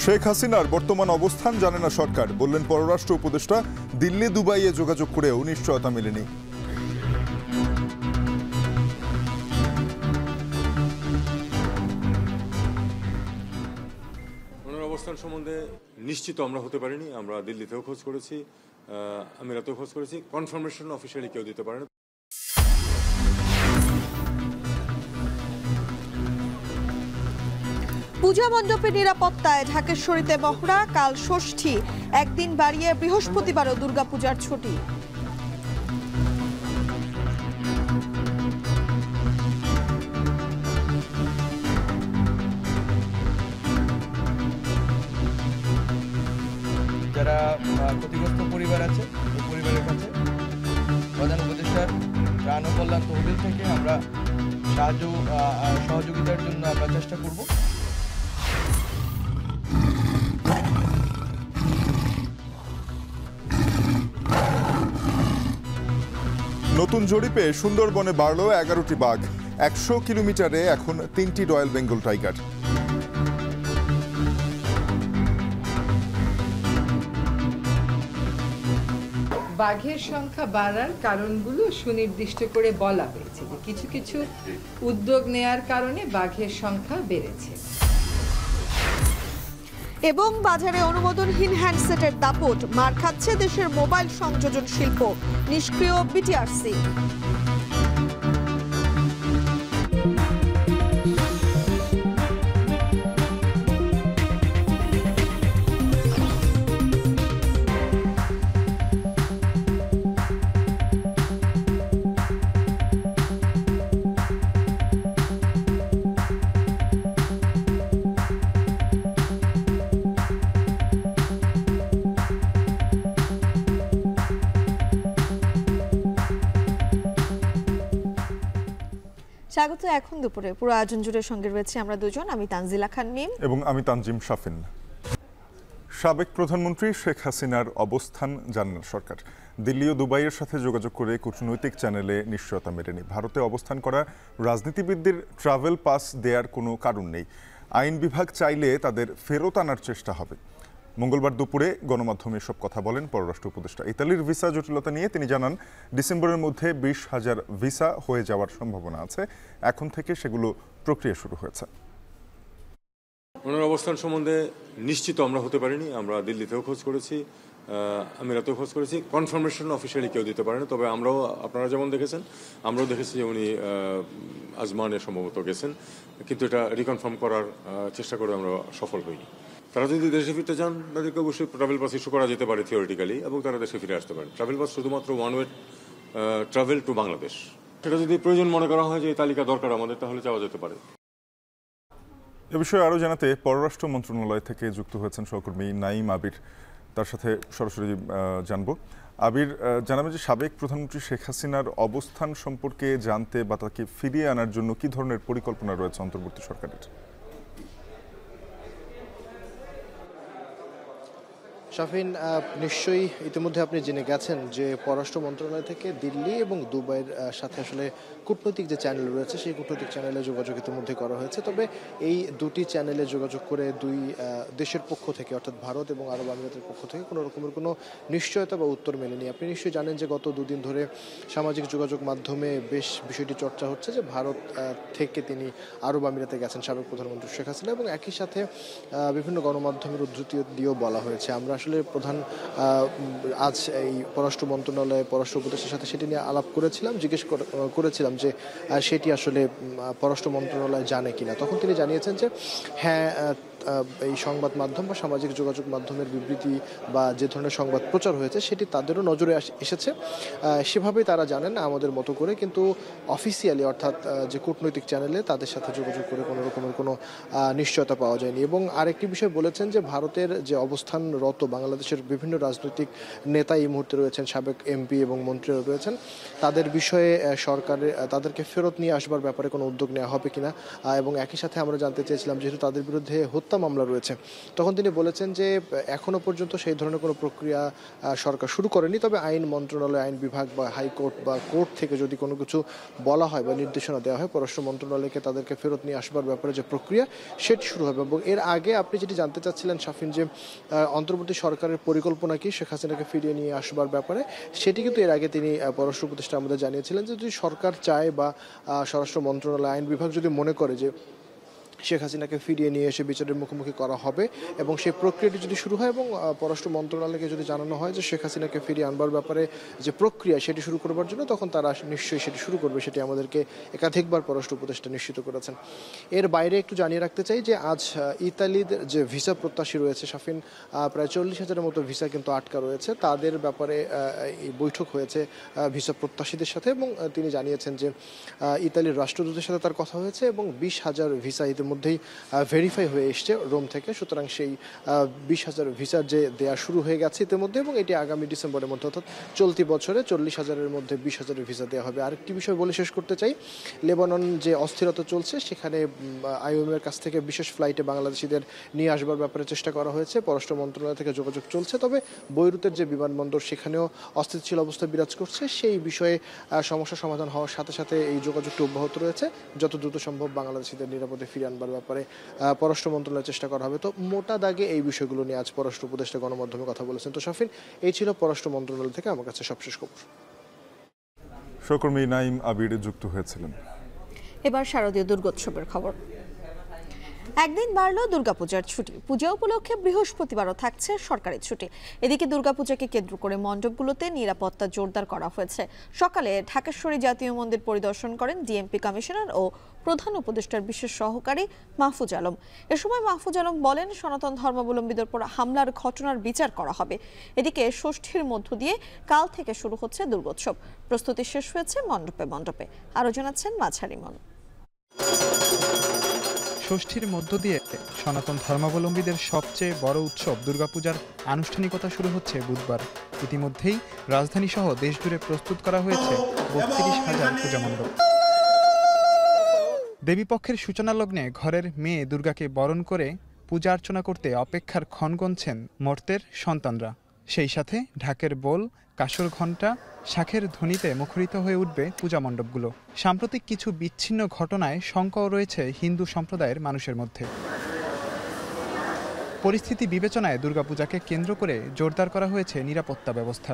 শেখ হাসিনার বর্তমান অবস্থান জানে না সরকার, বললেন পররাষ্ট্র উপদেষ্টা। দিল্লি দুবাইয়ে যোগাযোগ করেও নিশ্চয়তা মেলেনি। ওনার অবস্থান সম্বন্ধে নিশ্চিত আমরা হতে পারিনি। আমরা দিল্লিতেও খোঁজ করেছি, আমিরাতেও খোঁজ করেছি, কনফার্মেশন অফিসিয়ালি কেউ দিতে পারে না। পূজা মণ্ডপের নিরাপত্তায় ঢাকেশ্বরীতে মহড়া। কাল ষষ্ঠী, একদিন বাড়িয়ে বৃহস্পতিবারও দুর্গাপূজার ছুটি। যারা ক্ষতিগ্রস্ত পরিবার আছে ওই পরিবারের কাছে প্রধান উপদেষ্টার ত্রাণ ও কল্যাণ তহবিল থেকে আমরা সহযোগিতার জন্য আমরা চেষ্টা করব। নতুন জরিপে সুন্দরবনে বাড়ল 11টি বাঘ। 100 কিলোমিটারে এখন 3টি রয়্যাল বেঙ্গল টাইগার। বাঘের সংখ্যা বাড়ার কারণগুলো সুনির্দিষ্ট করে বলা হয়েছে যে কিছু কিছু উদ্যোগ নেয়ার কারণে বাঘের সংখ্যা বেড়েছে। এবং বাজারে অনুমোদনহীন হ্যান্ডসেটের দাপট, মার খাচ্ছে দেশের মোবাইল সংযোজন শিল্প। নিষ্ক্রিয় বিটিআরসি। স্বাগত। এখন দুপুরে পুরো আয়োজন জুড়ে সঙ্গে রয়েছে আমরা দুজন, আমি তানজিলা খান মিম এবং আমি তানজিম শাফিন। সাবেক প্রধানমন্ত্রী শেখ হাসিনার অবস্থান জানেন সরকার। দিল্লি ও দুবাইয়ের সাথে যোগাযোগ করে কূটনৈতিক চ্যানেলে নিশ্চয়তা মেলেনি। ভারতে অবস্থান করা রাজনীতিবিদদের ট্রাভেল পাস দেওয়ার কোনো কারণ নেই। আইন বিভাগ চাইলে তাদের ফেরত আনার চেষ্টা হবে। মঙ্গলবার দুপুরে গণমাধ্যমে এসব কথা বলেন পররাষ্ট্র উপদেষ্টা। ইতালির ভিসা জটিলতা নিয়ে তিনি জানান, ডিসেম্বরের মধ্যে 20,000 ভিসা হয়ে যাওয়ার সম্ভাবনা আছে। এখন থেকে সেগুলো প্রক্রিয়া শুরু হয়েছে। ওনার অবস্থান সম্বন্ধে নিশ্চিত আমরা হতে পারিনি। আমরা দিল্লিতেও খোঁজ করেছি, আমিরাতেও খোঁজ করেছি, কনফার্মেশন অফিসিয়ালি কেউ দিতে পারে না। তবে আমরাও, আপনারা যেমন দেখেছেন, আমরাও দেখেছি যে উনি আজমানে সম্ভবত গেছেন, কিন্তু এটা রিকনফার্ম করার চেষ্টা করে আমরা সফল হইনি। তারা যদি দেশে ফিরতে চান তাদেরকে অবশ্যই ট্রাভেল পাস ইস্যু করা যেতে পারে থিওরিটিক্যালি, এবং তারা দেশে ফিরে আসতে পারে। ট্রাভেল পাস শুধুমাত্র one way travel to Bangladesh. সেটা যদি প্রয়োজন মনে করা হয় যে এই তালিকা দরকার আমাদের, তাহলে চাওয়া যেতে পারে। এ বিষয়ে আরও জানাতে পররাষ্ট্র মন্ত্রণালয় থেকে যুক্ত হয়েছেন সহকর্মী নাঈম আবির। তার সাথে সরাসরি জানব। আবির, জানাবেন যে সাবেক প্রধানমন্ত্রী শেখ হাসিনার অবস্থান সম্পর্কে জানতে বা তাকে ফিরিয়ে আনার জন্য কী ধরনের পরিকল্পনা রয়েছে অন্তর্বর্তী সরকারের? শাফিন, নিশ্চয়ই ইতিমধ্যে আপনি জেনে গেছেন যে পররাষ্ট্র মন্ত্রণালয় থেকে দিল্লি এবং দুবাইয়ের সাথে আসলে কূটনৈতিক যে চ্যানেল রয়েছে সেই কূটনৈতিক চ্যানেলে যোগাযোগ ইতিমধ্যে করা হয়েছে। তবে এই দুটি চ্যানেলে যোগাযোগ করে দুই দেশের পক্ষ থেকে, অর্থাৎ ভারত এবং আরব আমিরাতের পক্ষ থেকে কোনো রকমের কোনো নিশ্চয়তা বা উত্তর মেলেনি। আপনি নিশ্চয়ই জানেন যে গত দুদিন ধরে সামাজিক যোগাযোগ মাধ্যমে বেশ বিষয়টি চর্চা হচ্ছে যে ভারত থেকে তিনি আরব আমিরাতে গেছেন সাবেক প্রধানমন্ত্রী শেখ হাসিনা, এবং একই সাথে বিভিন্ন গণমাধ্যমের উদ্ধৃতি দিয়েও বলা হয়েছে। আমরা আসলে আজ এই পররাষ্ট্র মন্ত্রণালয়ে পররাষ্ট্র উপদেষ্টার সাথে সেটি নিয়ে আলাপ করেছিলাম, জিজ্ঞেস করেছিলাম যে সেটি আসলে পররাষ্ট্র মন্ত্রণালয় জানে কিনা। তখন তিনি জানিয়েছেন যে হ্যাঁ, এই সংবাদ মাধ্যম বা সামাজিক যোগাযোগ মাধ্যমের বিবৃতি বা যে ধরনের সংবাদ প্রচার হয়েছে সেটি তাদেরও নজরে এসেছে, সেভাবেই তারা জানেন আমাদের মতো করে, কিন্তু অফিসিয়ালি অর্থাৎ যে কূটনৈতিক চ্যানেলে তাদের সাথে যোগাযোগ করে কোনো রকমের কোনো নিশ্চয়তা পাওয়া যায়নি। এবং আরেকটি বিষয় বলেছেন যে ভারতের যে অবস্থানরত বাংলাদেশের বিভিন্ন রাজনৈতিক নেতা এই মুহূর্তে রয়েছেন, সাবেক এমপি এবং মন্ত্রীরা রয়েছেন, তাদের বিষয়ে সরকারের তাদেরকে ফেরত নিয়ে আসবার ব্যাপারে কোনো উদ্যোগ নেওয়া হবে কিনা। এবং একই সাথে আমরা জানতে চেয়েছিলাম যেহেতু তাদের বিরুদ্ধে হত্যা হত্যা মামলা রয়েছে। তখন তিনি বলেছেন যে এখনো পর্যন্ত সেই ধরনের কোনো প্রক্রিয়া সরকার শুরু করেনি, তবে আইন মন্ত্রণালয়, আইন বিভাগ বা হাইকোর্ট বা কোর্ট থেকে যদি কোনো কিছু বলা হয় বা নির্দেশনা দেওয়া হয়, পররাষ্ট্র মন্ত্রণালয়কে তাদেরকে ফেরত নিয়ে আসবার ব্যাপারে যে প্রক্রিয়া সেটি শুরু হবে। এবং এর আগে আপনি যেটি জানতে চাচ্ছিলেন শাফিন, যে অন্তর্বর্তী সরকারের পরিকল্পনা কি শেখ হাসিনাকে ফিরিয়ে নিয়ে আসবার ব্যাপারে, সেটি কিন্তু এর আগে তিনি পররাষ্ট্র উপদেষ্টা আমাদের জানিয়েছিলেন যে যদি সরকার চায় বা স্বরাষ্ট্র মন্ত্রণালয়, আইন বিভাগ যদি মনে করে যে শেখ হাসিনাকে ফিরিয়ে নিয়ে এসে বিচারের মুখোমুখি করা হবে এবং সেই প্রক্রিয়াটি যদি শুরু হয় এবং পররাষ্ট্র মন্ত্রণালয়কে যদি জানানো হয় যে শেখ হাসিনাকে ফিরিয়ে আনবার ব্যাপারে যে প্রক্রিয়া সেটি শুরু করবার জন্য, তখন তারা নিশ্চয়ই সেটি শুরু করবে। সেটি আমাদেরকে একাধিকবার পররাষ্ট্র উপদেষ্টা নিশ্চিত করেছেন। এর বাইরে একটু জানিয়ে রাখতে চাই যে আজ ইতালির যে ভিসা প্রত্যাশী রয়েছে শাফিন, প্রায় 40,000-এর মতো ভিসা কিন্তু আটকা রয়েছে। তাদের ব্যাপারে এই বৈঠক হয়েছে ভিসা প্রত্যাশীদের সাথে এবং তিনি জানিয়েছেন যে ইতালির রাষ্ট্রদূতের সাথে তার কথা হয়েছে এবং 20,000 ভিসা মধ্যেই ভেরিফাই হয়ে এসছে রোম থেকে। সুতরাং সেই 20,000 ভিসার যে দেয়া শুরু হয়ে গেছে ইতিমধ্যে এবং এটি আগামী ডিসেম্বরের মধ্যে, অর্থাৎ চলতি বছরে 40,000-এর মধ্যে 20,000 ভিসা দেওয়া হবে। আরেকটি বিষয় বলে শেষ করতে চাই, লেবানন যে অস্থিরতা চলছে সেখানে আইওএমের কাছ থেকে বিশেষ ফ্লাইটে বাংলাদেশিদের নিয়ে আসবার ব্যাপারে চেষ্টা করা হয়েছে, পররাষ্ট্র মন্ত্রণালয় থেকে যোগাযোগ চলছে। তবে বৈরুতের যে বিমানবন্দর সেখানেও অস্থিতিশীল অবস্থা বিরাজ করছে, সেই বিষয়ে সমস্যা সমাধান হওয়ার সাথে সাথে এই যোগাযোগটি অব্যাহত রয়েছে। যত দ্রুত সম্ভব বাংলাদেশিদের নিরাপদে ফিরিয়ে আনবার ব্যাপারে পররাষ্ট্র মন্ত্রণালয়ের চেষ্টা করা হবে। তো মোটা দাগে এই বিষয়গুলো নিয়ে আজ পররাষ্ট্র উপদেষ্টা গণমাধ্যমে কথা বলেছেন। তো শাফিন, এই ছিল পররাষ্ট্র মন্ত্রণালয় থেকে আমার কাছে সবশেষ খবর। সহকর্মী নাইম আবির যুক্ত হয়েছিলেন। এবার শারদীয় দুর্গোৎসবের খবর। একদিন বাড়ল দুর্গাপূজার ছুটি। পূজা উপলক্ষে বৃহস্পতিবারও থাকছে সরকারি ছুটি। এদিকে দুর্গাপূজাকে কেন্দ্র করে মণ্ডপগুলোতে নিরাপত্তা জোরদার করা হয়েছে। সকালে ঢাকেশ্বরী জাতীয় মন্দির পরিদর্শন করেন ডিএমপি কমিশনার ও প্রধান উপদেষ্টার বিশেষ সহকারী মাহফুজ আলম। এ সময় মাহফুজ আলম বলেন, সনাতন ধর্মাবলম্বীদের উপর হামলার ঘটনার বিচার করা হবে। এদিকে ষষ্ঠীর মধ্য দিয়ে কাল থেকে শুরু হচ্ছে দুর্গোৎসব। প্রস্তুতি শেষ হয়েছে মণ্ডপে মণ্ডপে। আরও জানাচ্ছেন মাঝারিমন। ষষ্ঠীর মধ্য দিয়ে সনাতন ধর্মাবলম্বীদের সবচেয়ে বড় উৎসব দুর্গাপূজার আনুষ্ঠানিকতা শুরু হচ্ছে বুধবার। ইতিমধ্যেই রাজধানী সহ দেশজুড়ে প্রস্তুত করা হয়েছে 32,000 পূজা মণ্ডপ। দেবীপক্ষের সূচনা লগ্নে ঘরের মেয়ে দুর্গাকে বরণ করে পূজা অর্চনা করতে অপেক্ষার ক্ষণ গুনছেন মর্তের সন্তানরা। সেই সাথে ঢাকের বোল, কাসর ঘণ্টা, শাঁখের ধ্বনিতে মুখরিত হয়ে উঠবে পূজা মণ্ডপগুলো। সাম্প্রতিক কিছু বিচ্ছিন্ন ঘটনায় শঙ্কাও রয়েছে হিন্দু সম্প্রদায়ের মানুষের মধ্যে। পরিস্থিতি বিবেচনায় দুর্গাপূজাকে কেন্দ্র করে জোরদার করা হয়েছে নিরাপত্তা ব্যবস্থা।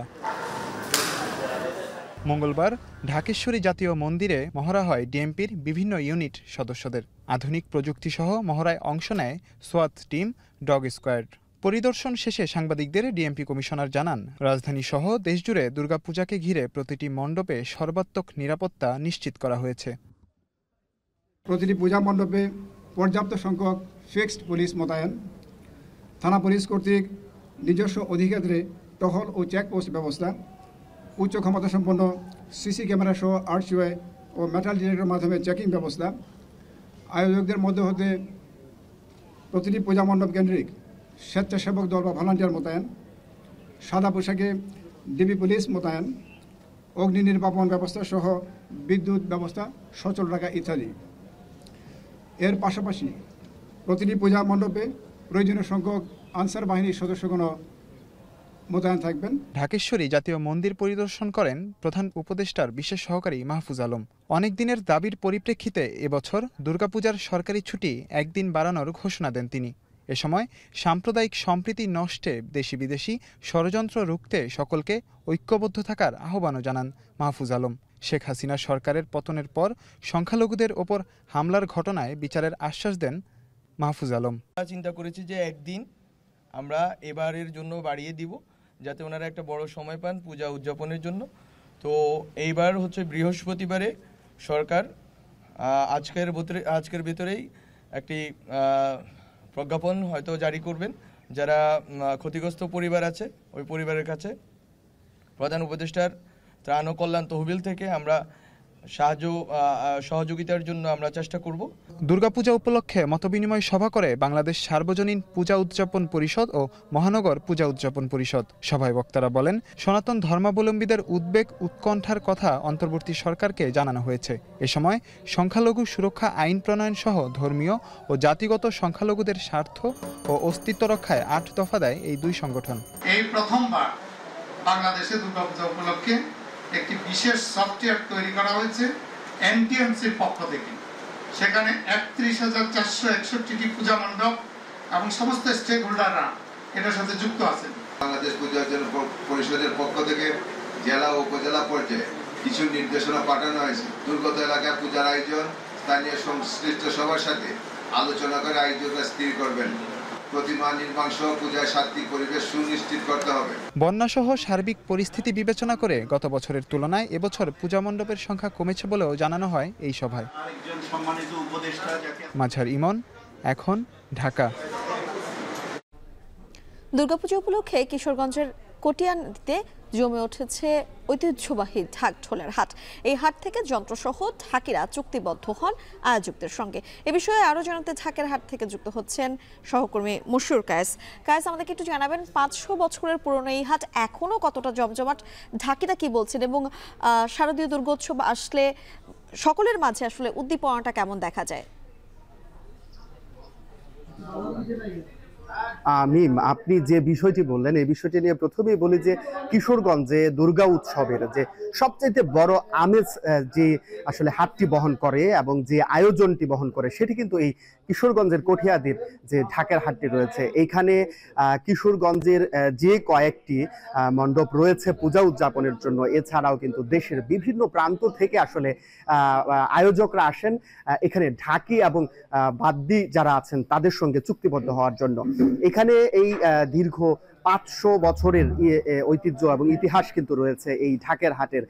মঙ্গলবার ঢাকেশ্বরী জাতীয় মন্দিরে মহড়া হয় ডিএমপির বিভিন্ন ইউনিট সদস্যদের। আধুনিক প্রযুক্তিসহ মহড়ায় অংশ নেয় সোয়াত টিম, ডগ স্কোয়াড। পরিদর্শন শেষে সাংবাদিকদের ডিএমপি কমিশনার জানান, রাজধানী সহ দেশজুড়ে দুর্গাপূজাকে ঘিরে প্রতিটি মণ্ডপে সর্বাত্মক নিরাপত্তা নিশ্চিত করা হয়েছে। প্রতিটি পূজা মণ্ডপে পর্যাপ্ত সংখ্যক ফিক্সড পুলিশ মোতায়েন, থানা পুলিশ কর্তৃক নিজস্ব অধিক্ষেত্রে টহল ও চেকপোস্ট ব্যবস্থা, উচ্চ ক্ষমতাসম্পন্ন সিসি ক্যামেরা সহ আরটিওআই ও মেটাল ডিটেক্টরের মাধ্যমে চেকিং ব্যবস্থা, আয়োজকদের মধ্যে হতে প্রতিটি পূজা মণ্ডপ কেন্দ্রিক স্বেচ্ছাসেবক দল বা ভলান্টিয়ার মোতায়েন, সাদা পোশাকে ডিবি পুলিশ মোতায়েন, অগ্নি নির্বাপন ব্যবস্থা সহ বিদ্যুৎ ব্যবস্থা সচল রাখা ইত্যাদি। এর পাশাপাশি প্রতিটি পূজা মণ্ডপে প্রয়োজনীয় সংখ্যক আনসার বাহিনীর সদস্যগণ মোতায়েন থাকবেন। ঢাকেশ্বরী জাতীয় মন্দির পরিদর্শন করেন প্রধান উপদেষ্টার বিশেষ সহকারী মাহফুজ আলম। অনেক দিনের দাবির পরিপ্রেক্ষিতে এবছর দুর্গাপূজার সরকারি ছুটি একদিন বাড়ানোর ঘোষণা দেন তিনি। এ সময় সাম্প্রদায়িক সম্প্রীতি নষ্টে দেশি বিদেশি ষড়যন্ত্র রুখতে সকলকে ঐক্যবদ্ধ থাকার আহ্বানও জানান মাহফুজ আলম। শেখ হাসিনা সরকারের পতনের পর সংখ্যালঘুদের ওপর হামলার ঘটনায় বিচারের আশ্বাস দেন মাহফুজ আলম। চিন্তা করেছি যে একদিন আমরা এবারের জন্য বাড়িয়ে দিব, যাতে ওনারা একটা বড় সময় পান পূজা উদযাপনের জন্য। তো এইবার হচ্ছে বৃহস্পতিবারে সরকার আজকের ভিতরেই একটি প্রজ্ঞাপন হয়তো জারি করবেন। যারা ক্ষতিগ্রস্ত পরিবার আছে ওই পরিবারের কাছে প্রধান উপদেষ্টার ত্রাণ ও কল্যাণ তহবিল থেকে আমরা সহযোগিতার জন্য আমরা চেষ্টা করব। দুর্গাপূজা উপলক্ষে মতবিনিময় সভা করে বাংলাদেশ সার্বজনীন পূজা উদযাপন পরিষদ ও মহানগর পূজা উদযাপন পরিষদ। সভায় বক্তারা বলেন, সনাতন ধর্মাবলম্বীদের উদ্বেগ উৎকণ্ঠার কথা অন্তর্বর্তী সরকারকে জানানো হয়েছে। এ সময় সংখ্যালঘু সুরক্ষা আইন প্রণয়ন সহ ধর্মীয় ও জাতিগত সংখ্যালঘুদের স্বার্থ ও অস্তিত্ব রক্ষায় 8 দফা দেয় এই দুই সংগঠন। এই প্রথমবার বাংলাদেশে দুর্গাপূজা উপলক্ষে একটি বিশেষ সফটওয়্যার তৈরি করা হয়েছে এনটিএমসির পক্ষ থেকে। সেখানে 31,461টি পূজা মণ্ডপ এবং সমস্ত স্টেক হোল্ডাররা এটার সাথে যুক্ত আছেন। বাংলাদেশ পূজা অর্চনা পরিষদের পক্ষ থেকে জেলা ও উপজেলা পর্যায়ে কিছু নির্দেশনা পাঠানো হয়েছে। দুর্গত এলাকায় পূজার আয়োজন স্থানীয় সংশ্লিষ্ট সবার সাথে আলোচনা করে আয়োজকরা স্থির করবেন। প্রতিমা নির্মাণ সহ পূজায় সাত্ত্বিক পরিবেশ সুনিশ্চিত করতে হবে। বন্যাসহ সার্বিক পরিস্থিতি বিবেচনা করে গত বছরের তুলনায় এবছর পূজা মণ্ডপের সংখ্যা কমেছে বলেও জানানো হয় এই সভায়। মাঝার ইমন, এখন, ঢাকা। দুর্গাপূজা উপলক্ষে কিশোরগঞ্জের কটিয়ানিতে জমে উঠেছে ঐতিহ্যবাহী ঢাক ঢোলের হাট। এই হাট থেকে যন্ত্রসহ ঢাকিরা চুক্তিবদ্ধ হন আয়োজকদের সঙ্গে। এ বিষয়ে আরো জানাতে ঢাকের হাট থেকে যুক্ত হচ্ছেন সহকর্মী মশিউর কায়েস। কায়েস, আমাদেরকে একটু জানাবেন 500 বছরের পুরনো এই হাট এখনো কতটা জমজমাট, ঢাকিরা কি বলছেন, এবং শারদীয় দুর্গোৎসব আসলে সকলের মাঝে আসলে উদ্দীপনাটা কেমন দেখা যায়? মিম, আপনি যে বিষয়টি বললেন এই বিষয়টি নিয়ে প্রথমেই বলি যে কিশোরগঞ্জে দুর্গা উৎসবের যে সবচেয়ে বড় আমেজ যে আসলে হাটটি বহন করে এবং যে আয়োজনটি বহন করে সেটি কিন্তু এই কিশোরগঞ্জের কঠিয়াদির যে ঢাকের হাটটি রয়েছে। এইখানে কিশোরগঞ্জের যে কয়েকটি মণ্ডপ রয়েছে পূজা উদযাপনের জন্য, এছাড়াও কিন্তু দেশের বিভিন্ন প্রান্ত থেকে আসলে আয়োজকরা আসেন এখানে ঢাকি এবং বাদ্যি যারা আছেন তাদের সঙ্গে চুক্তিবদ্ধ হওয়ার জন্য। এখানে এই দীর্ঘ 500 বছরের ঐতিহ্য এবং ইতিহাস কিন্তু রয়েছে এই ঢাকের হাটের।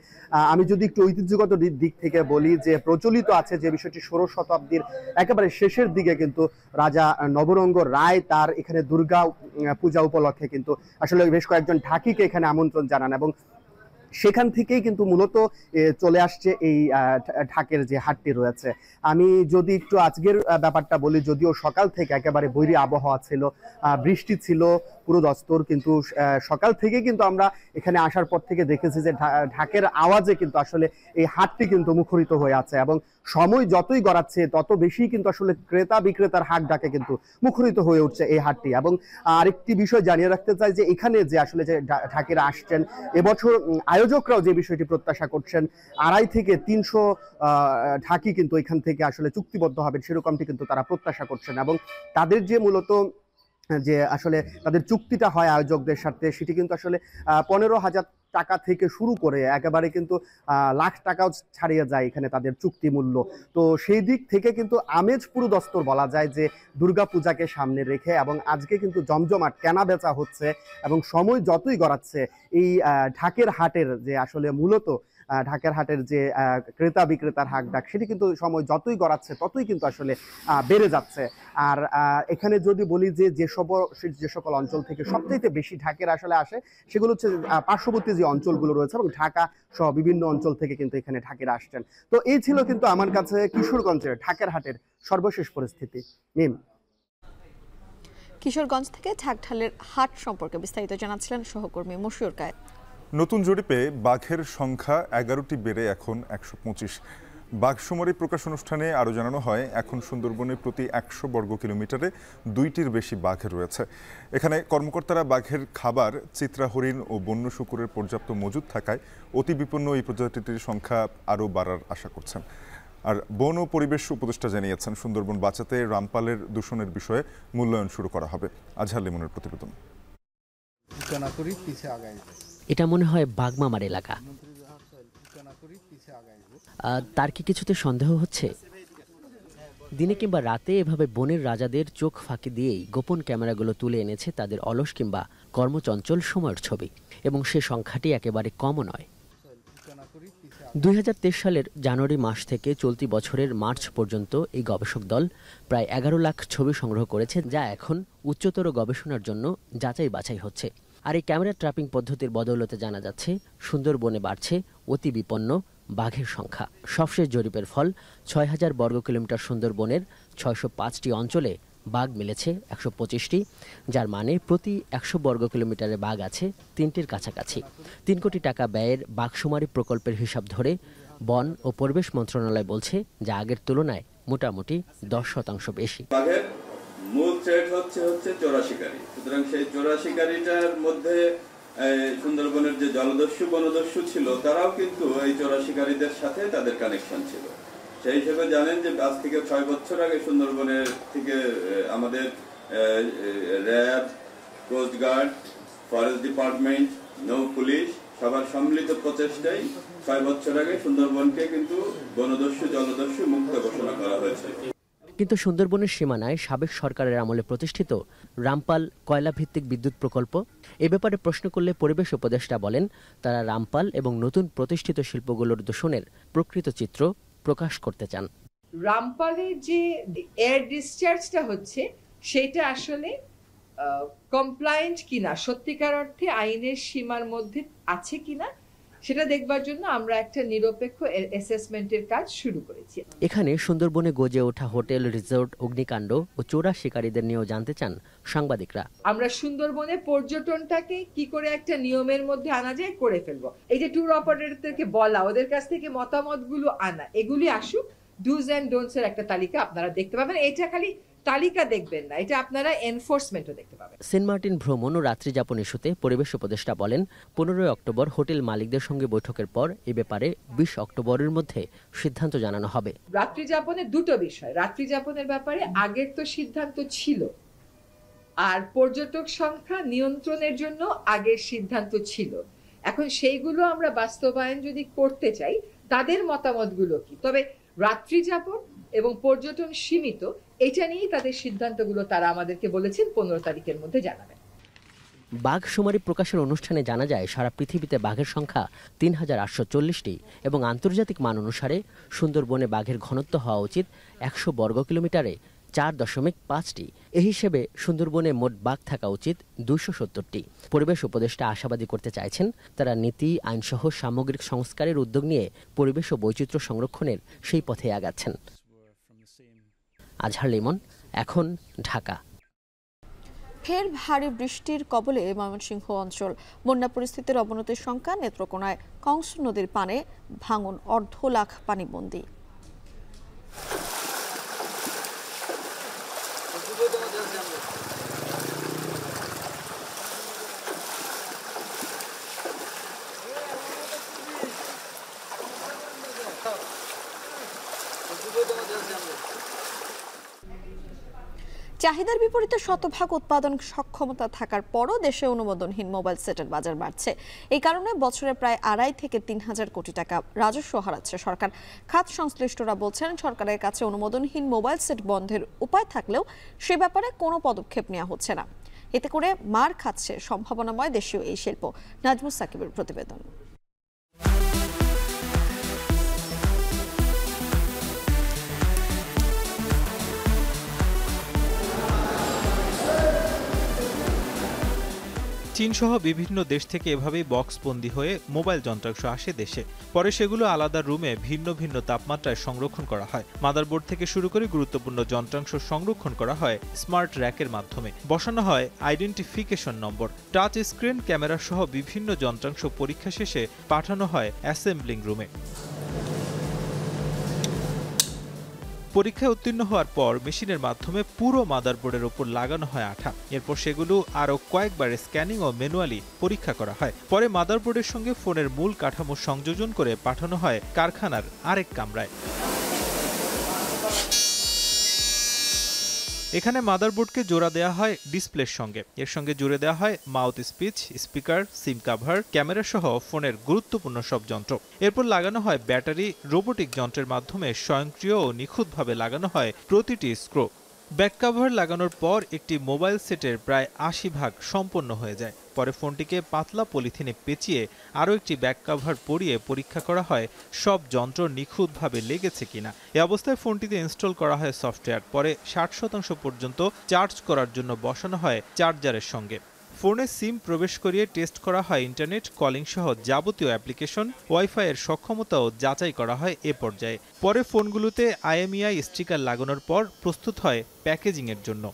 আমি যদি একটু ঐতিহ্যগত দিক থেকে বলি যে প্রচলিত আছে যে বিষয়টি 16 শতাব্দীর একেবারে শেষের দিকে কিন্তু রাজা নবরঙ্গ রায় তার এখানে দুর্গা পূজা উপলক্ষে কিন্তু আসলে বেশ কয়েকজন ঢাকিকে এখানে আমন্ত্রণ জানান এবং সেখান থেকেই কিন্তু মূলত চলে আসছে এই ঢাকের যে হাটটি রয়েছে। আমি যদি একটু আজকের ব্যাপারটা বলি, যদিও সকাল থেকে একেবারে বৈরী আবহাওয়া ছিল, বৃষ্টি ছিল পুরো দস্তর, কিন্তু সকাল থেকে কিন্তু আমরা এখানে আসার পর থেকে দেখেছি যে ঢাকের আওয়াজে কিন্তু আসলে এই হাটটি কিন্তু মুখরিত হয়ে আছে এবং সময় যতই গড়াচ্ছে তত বেশি কিন্তু আসলে ক্রেতা বিক্রেতার হাট ডাকে কিন্তু মুখরিত হয়ে উঠছে এই হাটটি। এবং আরেকটি বিষয় জানিয়ে রাখতে চাই যে এখানে যে আসলে যে ঢাকিরা আসছেন এবছর আয়োজকরাও যে বিষয়টি প্রত্যাশা করছেন 250 থেকে 300 ঢাকি কিন্তু এখান থেকে আসলে চুক্তিবদ্ধ হবেন সেরকমটি কিন্তু তারা প্রত্যাশা করছেন এবং তাদের যে মূলত যে আসলে তাদের চুক্তিটা হয় আয়োজকদের সাথে সেটি কিন্তু আসলে 15,000 টাকা থেকে শুরু করে একেবারে কিন্তু লাখ টাকাও ছাড়িয়ে যায় এখানে তাদের চুক্তি মূল্য। তো সেই দিক থেকে কিন্তু আমেজ পুরো দস্তর বলা যায় যে দুর্গাপূজাকে সামনে রেখে, এবং আজকে কিন্তু জমজমাট কেনা বেচা হচ্ছে এবং সময় যতই গড়াচ্ছে এই ঢাকের হাটের যে আসলে মূলত ঢাকের হাটের যে ক্রেতা বিক্রেতার হাক ডাক সেটি কিন্তু সময় যতই গড়াচ্ছে ততই কিন্তু আসলে বেড়ে যাচ্ছে। আর এখানে যদি বলি যে যে সকল অঞ্চল থেকে সবচেয়ে বেশি ঢাকের আসলে আসে সেগুলো হচ্ছে পার্শ্ববর্তী যে অঞ্চলগুলো রয়েছে এবং ঢাকা সহ বিভিন্ন অঞ্চল থেকে কিন্তু এখানে ঢাকেরা আসছেন। তো এই ছিল কিন্তু আমার কাছে কিশোরগঞ্জের ঢাকের হাটের সর্বশেষ পরিস্থিতি। মিম, কিশোরগঞ্জ থেকে ঢাকঢালের হাট সম্পর্কে বিস্তারিত জানাচ্ছিলেন সহকর্মী মশিউর কায়েস। নতুন জরিপে বাঘের সংখ্যা 11টি বেড়ে এখন 125। বাঘশুমারি প্রকাশ অনুষ্ঠানে আরও জানানো হয় এখন সুন্দরবনে প্রতি 100 বর্গ কিলোমিটারে 2টির বেশি বাঘ রয়েছে। এখানে কর্মকর্তারা বাঘের খাবার, চিত্রা হরিণ ও বন্য শূকরের পর্যাপ্ত মজুদ থাকায় অতি বিপন্ন এই প্রজাতিটির সংখ্যা আরও বাড়ার আশা করছেন। আর বন ও পরিবেশ উপদেষ্টা জানিয়েছেন সুন্দরবন বাঁচাতে রামপালের দূষণের বিষয়ে মূল্যায়ন শুরু করা হবে। আজহার লিমনের প্রতিবেদন। এটা মনে হয় বাগমামার এলাকা। তার কি কিছুতে সন্দেহ হচ্ছে? দিনে কিংবা রাতে এভাবে বনের রাজাদের চোখ ফাঁকি দিয়েই গোপন ক্যামেরাগুলো তুলে এনেছে তাদের অলস কিংবা কর্মচঞ্চল সময়ের ছবি, এবং সে সংখ্যাটি একেবারে কমও নয়। 2023 সালের জানুয়ারি মাস থেকে চলতি বছরের মার্চ পর্যন্ত এই গবেষক দল প্রায় 11 লাখ ছবি সংগ্রহ করেছে, যা এখন উচ্চতর গবেষণার জন্য যাচাই বাছাই হচ্ছে। আর এই ক্যামেরা ট্র্যাপিং পদ্ধতির বদৌলতে জানা যাচ্ছে সুন্দরবনে বাড়ছে অতি বিপন্ন বাঘের সংখ্যা। সবশেষ জরিপের ফল ৬,০০০ বর্গ কিলোমিটার সুন্দরবনের ৬০৫টি অঞ্চলে বাঘ মিলেছে ১২৫টি, যার মানে প্রতি ১০০ বর্গ কিলোমিটারে বাঘ আছে ৩টির কাছাকাছি। ৩ কোটি টাকা ব্যয়ের বাঘশুমারি প্রকল্পের হিসাব ধরে বন ও পরিবেশ মন্ত্রণালয় বলছে যা আগের তুলনায় মোটামুটি ১০% বেশি। বাঘের মূল থ্রেট হচ্ছে চোরা শিকারী। সুতরাং সেই চোরা শিকারীটার মধ্যে সুন্দরবনের যে জলদস্যু বনদস্যু ছিল তারাও কিন্তু এই চোরা শিকারীদের সাথে তাদের কানেকশন ছিল। সেই হিসেবে জানেন যে আজ থেকে ৬ বছর আগে সুন্দরবনের থেকে আমাদের র্যাব, কোস্টগার্ড, ফরেস্ট ডিপার্টমেন্ট, নৌ পুলিশ সবার সম্মিলিত প্রচেষ্টায় ৬ বছর আগে সুন্দরবনকে কিন্তু বনদস্যু জলদস্যু মুক্ত ঘোষণা করা হয়েছে। কিন্তু সুন্দরবনের সীমানায় সাবেক সরকারের আমলে প্রতিষ্ঠিত রামপাল কয়লা ভিত্তিক বিদ্যুৎ প্রকল্প এ ব্যাপারে প্রশ্ন করলে পরিবেশ উপদেষ্টা বলেন তারা রামপাল এবং নতুন প্রতিষ্ঠিত শিল্পগুলোর দূষণের প্রকৃত চিত্র প্রকাশ করতে চান। রামপালের যে এয়ার ডিসচার্জটা হচ্ছে সেটা আসলে কমপ্লায়েন্ট কিনা, সত্যিকার অর্থে আইনের সীমার মধ্যে আছে কিনা সেটা দেখবার জন্য আমরা একটা নিরপেক্ষ অ্যাসেসমেন্টের কাজ শুরু করেছি। এখানে সুন্দরবনে গজে ওঠা হোটেল, রিসোর্ট, অগ্নিকাণ্ড ও চোরা শিকারীদের নিয়েও জানতে চান সাংবাদিকরা। আমরা সুন্দরবনে পর্যটনটাকে কি করে একটা নিয়মের মধ্যে আনা যায় করে ফেলবো। এই যে ট্যুর অপারেটরদেরকে বলা, ওদের কাছ থেকে মতামতগুলো আনা, এগুলি আসুক, ডুজ অ্যান্ড ডোন্টস এর একটা তালিকা আপনারা দেখতে পাবেন। এটা খালি তালিকা দেখবেন না, এটা আপনারা এনফোর্সমেন্টও দেখতে পাবেন। সেন্ট মার্টিন ভ্রমণ ও রাত্রি যাপন ইস্যুতে পরিবেশ উপদেষ্টা বলেন ১৫ অক্টোবর হোটেল মালিকদের সঙ্গে বৈঠকের পর এ ব্যাপারে ২০ অক্টোবরের মধ্যে সিদ্ধান্ত জানানো হবে। রাত্রি যাপনের দুটো বিষয়, রাত্রি যাপনের ব্যাপারে আগের তো সিদ্ধান্ত ছিল, আর পর্যটক সংখ্যা নিয়ন্ত্রণের জন্য আগের সিদ্ধান্ত ছিল। এখন সেইগুলো আমরা বাস্তবায়ন যদি করতে চাই তাদের মতামতগুলো কি, তবে রাত্রি যাপন এবং পর্যটন সীমিত এটা নিয়েই তাদের সিদ্ধান্তগুলো তারা আমাদেরকে বলেছেন ১৫ তারিখের মধ্যে জানাবেন। বাঘ শুমারি প্রকাশের অনুষ্ঠানে জানা যায় সারা পৃথিবীতে বাঘের সংখ্যা ৩,৮৪০টি এবং আন্তর্জাতিক মান অনুসারে সুন্দরবনে বাঘের ঘনত্ব হওয়া উচিত ১০০ বর্গ কিলোমিটারে ৪.৫টি। এই হিসেবে সুন্দরবনে মোট বাঘ থাকা উচিত ২৭০টি। পরিবেশ উপদেষ্টা আশাবাদী করতে চাইছেন তারা নীতি, আইনসহ সামগ্রিক সংস্কারের উদ্যোগ নিয়ে পরিবেশ ও বৈচিত্র্য সংরক্ষণের সেই পথে আগাচ্ছেন। আজহার লিমন, এখন, ঢাকা। ফের ভারী বৃষ্টির কবলে ময়মনসিংহ অঞ্চল। বন্যা পরিস্থিতির অবনতির শঙ্কা। নেত্রকোনায় কংস নদীর পানে ভাঙন, ১.৫ লাখ পানিবন্দী। চাহিদার বিপরীতে শতভাগ উৎপাদন সক্ষমতা থাকার পরও দেশে অনুমোদনহীন মোবাইল সেটের বাজার বাড়ছে। এই কারণে বছরে প্রায় ২.৫ থেকে ৩,০০০ কোটি টাকা রাজস্ব হারাচ্ছে সরকার। খাত সংশ্লিষ্টরা বলছেন সরকারের কাছে অনুমোদনহীন মোবাইল সেট বন্ধের উপায় থাকলেও সে ব্যাপারে কোনো পদক্ষেপ নেওয়া হচ্ছে না। এতে করে মার খাচ্ছে সম্ভাবনাময় দেশীয় এই শিল্প। নাজমুস সাকিবের প্রতিবেদন। চীনসহ বিভিন্ন দেশ থেকে এভাবেই বক্সবন্দি হয়ে মোবাইল যন্ত্রাংশ আসে দেশে। পরে সেগুলো আলাদা রুমে ভিন্ন ভিন্ন তাপমাত্রায় সংরক্ষণ করা হয়। মাদারবোর্ড থেকে শুরু করে গুরুত্বপূর্ণ যন্ত্রাংশ সংরক্ষণ করা হয় স্মার্ট র্যাকের মাধ্যমে। বসানো হয় আইডেন্টিফিকেশন নম্বর। টাচ স্ক্রিন, ক্যামেরা সহ বিভিন্ন যন্ত্রাংশ পরীক্ষা শেষে পাঠানো হয় অ্যাসেম্বলিং রুমে। পরীক্ষায় উত্তীর্ণ হওয়ার পর মেশিনের মাধ্যমে পুরো মাদারবোর্ডের উপর লাগানো হয় আঠা। এরপর সেগুলো আরও কয়েকবার স্ক্যানিং ও ম্যানুয়ালি পরীক্ষা করা হয়। পরে মাদারবোর্ডের সঙ্গে ফোনের মূল কাঠামো সংযোজন করে পাঠানো হয় কারখানার আরেক কামরায়। এখানে মাদারবোর্ডকে জোড়া দেওয়া হয় ডিসপ্লের সঙ্গে। এর সঙ্গে জুড়ে দেওয়া হয় মাউথ স্পিচ, স্পিকার, সিম কাভার, ক্যামেরা সহ ফোনের গুরুত্বপূর্ণ সব যন্ত্র। এরপর লাগানো হয় ব্যাটারি। রোবোটিক যন্ত্রের মাধ্যমে স্বয়ংক্রিয় ও নিখুঁতভাবে লাগানো হয় প্রতিটি স্ক্রু। ব্যাক কাভার লাগানোর পর একটি মোবাইল সেটের প্রায় ৮০% সম্পন্ন হয়ে যায়। পরে ফোনটিকে পাতলা পলিথিনে পেঁচিয়ে আরও একটি ব্যাক কাভার পরিয়ে পরীক্ষা করা হয় সব যন্ত্র নিখুঁতভাবে লেগেছে কিনা। এ অবস্থায় ফোনটিতে ইনস্টল করা হয় সফটওয়্যার। পরে ৬০% পর্যন্ত চার্জ করার জন্য বসানো হয় চার্জারের সঙ্গে। ফোনে সিম প্রবেশ করিয়ে টেস্ট করা হয় ইন্টারনেট, কলিং সহ যাবতীয় অ্যাপ্লিকেশন, ওয়াইফাই এর সক্ষমতাও যাচাই করা হয় এ পর্যায়ে। পরে ফোনগুলোতে IMEI স্টিকার লাগানোর পর প্রস্তুত হয় প্যাকেজিংয়ের জন্য।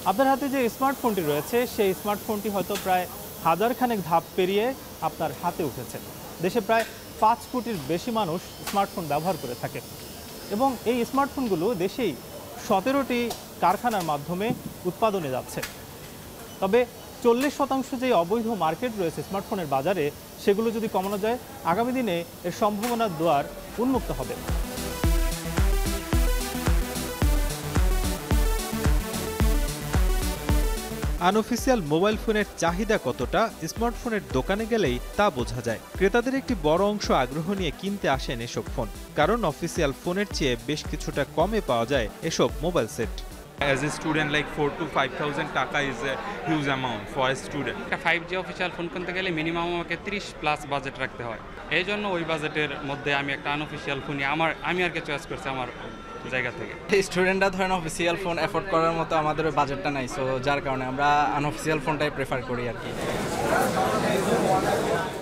আপনার হাতে যে স্মার্টফোনটি রয়েছে সেই স্মার্টফোনটি হয়তো প্রায় 1000 খানেক ধাপ পেরিয়ে আপনার হাতে উঠেছে। দেশে প্রায় 5 কোটির বেশি মানুষ স্মার্টফোন ব্যবহার করে থাকে এবং এই স্মার্টফোনগুলো দেশেই 17টি কারখানার মাধ্যমে উৎপাদনে যাচ্ছে। তবে 40% যে অবৈধ মার্কেট রয়েছে স্মার্টফোনের বাজারে, সেগুলো যদি কমানো যায়, আগামী দিনে এর সম্ভাবনার দুয়ার উন্মুক্ত হবে। আনঅফিসিয়াল মোবাইল ফোনের চাহিদা কতটা স্মার্টফোনের দোকানে গেলেই তা বোঝা যায়। ক্রেতাদের একটি বড় অংশ আগ্রহ নিয়ে কিনতে আসেন এসব ফোন, কারণ অফিসিয়াল ফোনের চেয়ে বেশ কিছুটা কমে পাওয়া যায় এসব mobile set. As a student, like 4,000 to 5,000 taka is a huge amount for a student. 5G official phone কিনতে গেলে মিনিমাম আমাকে 30+ বাজেট রাখতে হয়। এই জন্য ওই বাজেটের মধ্যে আমি একটা আনঅফিসিয়াল ফোনই আমি আর কি চয়েস করছি আমার জায়গা থেকে। স্টুডেন্টরা ধরেন অফিসিয়াল ফোন অ্যাফোর্ড করার মতো আমাদের বাজেটটা নাই, সো যার কারণে আমরা আনঅফিসিয়াল ফোনটাই প্রেফার করি আর কি।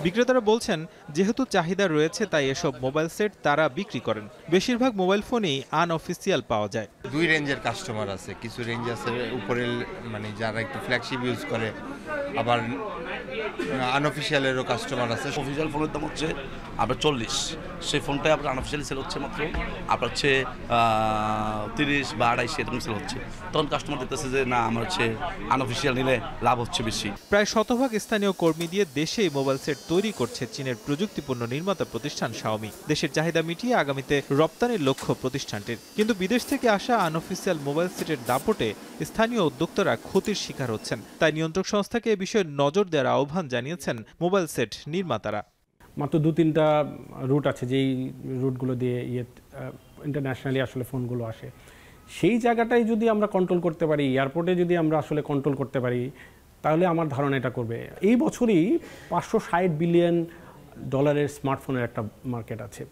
বিক্রেতারা বলছেন, যেহেতু চাহিদা রয়েছে তাই এসব মোবাইল সেট তারা বিক্রি করেন। বেশিরভাগ মোবাইল ফোনই আনঅফিসিয়াল পাওয়া যায়। দুই রেঞ্জের কাস্টমার আছে, কিছু রেঞ্জ আছে উপরে মানে যারা একটু ফ্ল্যাগশিপ ইউজ করে, আবার আনঅফিসিয়ালেরও কাস্টমার আছে। অফিসিয়াল ফোনের দাম হচ্ছে আপনার 40, সেই ফোনটাই আপনার আনঅফিসিয়ালি সেল হচ্ছে মাত্র আপনার হচ্ছে 30 বা 28 এরকম সেল হচ্ছে। তখন কাস্টমার দেখতেছে যে না, আমার হচ্ছে আনঅফিসিয়াল নিলে লাভ হচ্ছে বেশি। প্রায় 100% স্থানীয় কর্মী দিয়ে দেশেই মোবাইল সেট তৈরি করছে চীনের প্রযুক্তিপূর্ণ নির্মাতা প্রতিষ্ঠান শাওমি। দেশের চাহিদা মিটিয়ে আগামীতে রপ্তানির লক্ষ্য প্রতিষ্ঠানটির। কিন্তু বিদেশ থেকে আসা আনঅফিসিয়াল মোবাইল সেটের দাপটে স্থানীয় উদ্যোক্তারা ক্ষতির শিকার হচ্ছেন। তাই নিয়ন্ত্রক সংস্থাকে এ বিষয়ে নজর দেওয়ার আহ্বান জানিয়েছেন মোবাইল সেট নির্মাতারা। মাত্র 2-3টা রুট আছে যেই রুটগুলো দিয়ে ইন্টারন্যাশনালি আসলে ফোনগুলো আসে। সেই জায়গাটাই যদি আমরা কন্ট্রোল করতে পারি, এয়ারপোর্টে যদি আমরা আসলে কন্ট্রোল করতে পারি, তাহলে আমার ধারণা এটা করবে। এই বছরই $560 বিলিয়ন স্মার্টফোনের একটা মার্কেট আছে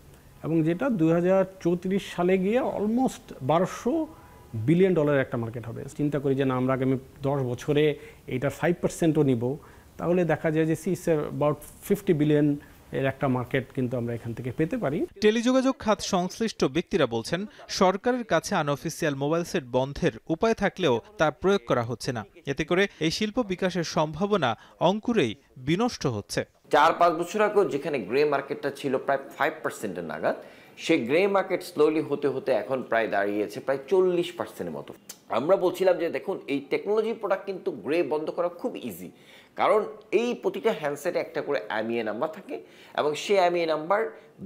এবং যেটা 2034 সালে গিয়ে অলমোস্ট $1200 বিলিয়ন একটা মার্কেট হবে। চিন্তা করি যে না, আমরা আগামী 10 বছরে এইটার 5%ও নিব, তাহলে দেখা যায় যে ইটস অ্যাবাউট 50 বিলিয়ন এর একটা মার্কেট কিন্তু আমরা এখান থেকে পেতে পারি। টেলিযোগাযোগ খাত সংশ্লিষ্ট ব্যক্তিরা বলছেন, সরকারের কাছে আনঅফিসিয়াল মোবাইল সেট বন্ধের উপায় থাকলেও তা প্রয়োগ করা হচ্ছে না। এতে করে এই শিল্প বিকাশের সম্ভাবনা অঙ্কুরেই বিনষ্ট হচ্ছে। 4-5 বছর আগে যেখানে গ্রে মার্কেটটা ছিল প্রায় 5% নাগাদ, সেই গ্রে মার্কেট স্লোলি হতে হতে এখন প্রায় দাঁড়িয়েছে প্রায় 40% মতো। আমরা বলছিলাম যে দেখুন, এই টেকনোলজি প্রোডাক্ট কিন্তু গ্রে বন্ধ করা খুব ইজি, কারণ এই প্রতিটা হ্যান্ডসেটে একটা করে IMEI নাম্বার থাকে এবং সেই IMEI নাম্বার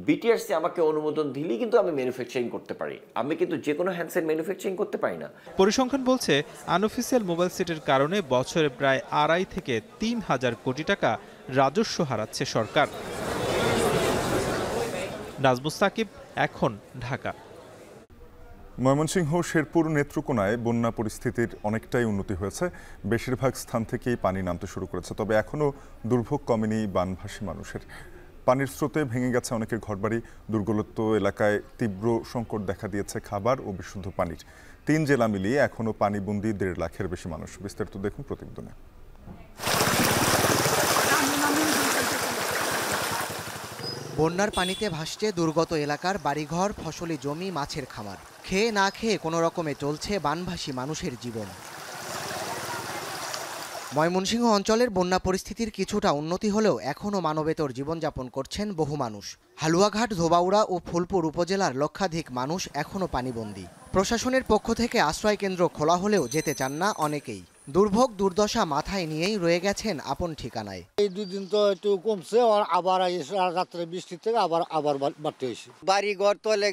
BTRC আমাকে অনুমোদন দিলেই কিন্তু আমি ম্যানুফ্যাকচারিং করতে পারি। আমি কিন্তু যে কোনো হ্যান্ডসেট ম্যানুফ্যাকচারিং করতে পারি না। পরিসংখ্যান বলছে, আনঅফিসিয়াল মোবাইল সেটের কারণে বছরে প্রায় 2.5 থেকে 3,000 কোটি টাকা রাজস্ব হারাচ্ছে সরকার। নাজমুস সাকিব, এখন, ঢাকা। ময়মনসিংহ শেরপুর নেত্রকোনায় বন্যা পরিস্থিতির অনেকটাই উন্নতি হয়েছে। বেশিরভাগ স্থান থেকেই পানি নামতে শুরু করেছে, তবে এখনও দুর্ভোগ কমেনি বানভাসী মানুষের। পানির স্রোতে ভেঙে গেছে অনেকের ঘরবাড়ি। দুর্গত এলাকায় তীব্র সংকট দেখা দিয়েছে খাবার ও বিশুদ্ধ পানির। 3 জেলা মিলিয়ে এখনও পানিবন্দী 1.5 লাখের বেশি মানুষ। বিস্তারিত দেখুন প্রতিবেদনে। বন্যার পানিতে ভাসছে দুর্গত এলাকার বাড়িঘর, ফসলি জমি, মাছের খামার। খেয়ে না খেয়ে কোনো রকমে চলছে বানভাসী মানুষের জীবন। ময়মনসিংহ অঞ্চলের বন্যা পরিস্থিতির কিছুটা উন্নতি হলেও এখনও মানবেতর জীবনযাপন করছেন বহু মানুষ। হালুয়াঘাট, ধোবাউড়া ও ফুলপুর উপজেলার লক্ষাধিক মানুষ এখনও পানিবন্দী। প্রশাসনের পক্ষ থেকে আশ্রয় কেন্দ্র খোলা হলেও যেতে চান না অনেকেই। দুর্ভোগ দুর্দশা মাথায় নিয়েই রয়ে গেছেন আপন ঠিকানায়। এই 2 দিন তো একটু কমছে, আবার রাত্রে বৃষ্টি থেকে আবার বাড়তে হয়েছে। বাড়ি ঘর তলে